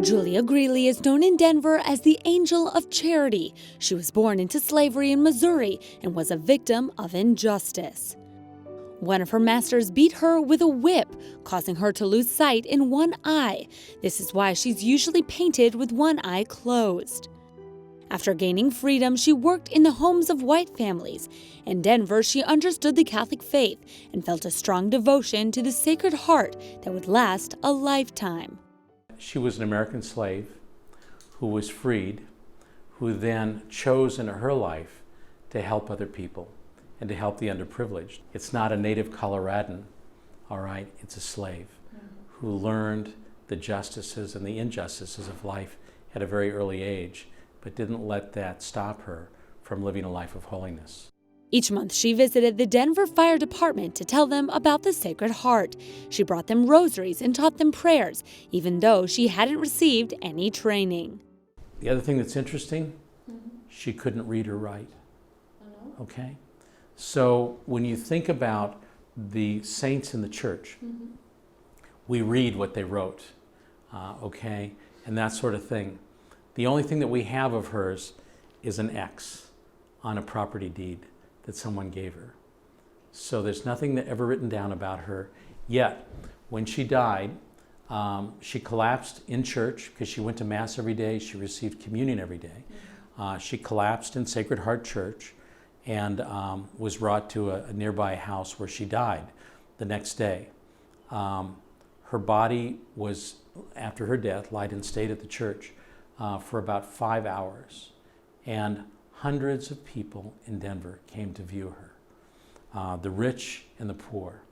Julia Greely is known in Denver as the Angel of Charity. She was born into slavery in Missouri and was a victim of injustice. One of her masters beat her with a whip, causing her to lose sight in one eye. This is why she's usually painted with one eye closed. After gaining freedom, she worked in the homes of white families. In Denver, she understood the Catholic faith and felt a strong devotion to the Sacred Heart that would last a lifetime. She was an American slave who was freed, who then chose in her life to help other people and to help the underprivileged. It's not a native Coloradan, all right? It's a slave who learned the justices and the injustices of life at a very early age, but didn't let that stop her from living a life of holiness. Each month, she visited the Denver Fire Department to tell them about the Sacred Heart. She brought them rosaries and taught them prayers, even though she hadn't received any training. The other thing that's interesting, she couldn't read or write. Okay? So when you think about the saints in the church, we read what they wrote, okay? And that sort of thing. The only thing that we have of hers is an X on a property deed that someone gave her. So there's nothing that ever written down about her. Yet, when she died, she collapsed in church because she went to Mass every day. She received communion every day. She collapsed in Sacred Heart Church and was brought to a nearby house where she died the next day. Her body was, after her death, lied and stayed at the church for about 5 hours. And hundreds of people in Denver came to view her, the rich and the poor.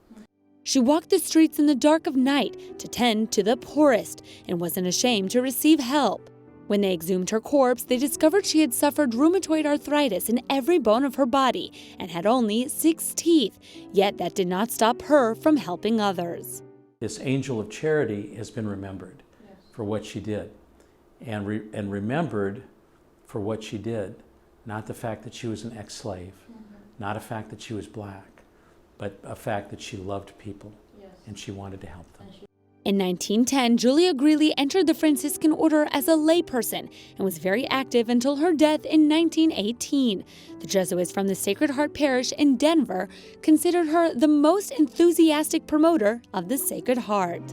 She walked the streets in the dark of night to tend to the poorest and wasn't ashamed to receive help. When they exhumed her corpse, they discovered she had suffered rheumatoid arthritis in every bone of her body and had only 6 teeth, yet that did not stop her from helping others. This angel of charity has been remembered for what she did, and remembered for what she did. Not the fact that she was an ex-slave, not a fact that she was black, but a fact that she loved people and she wanted to help them. In 1910, Julia Greely entered the Franciscan order as a layperson and was very active until her death in 1918. The Jesuits from the Sacred Heart Parish in Denver considered her the most enthusiastic promoter of the Sacred Heart.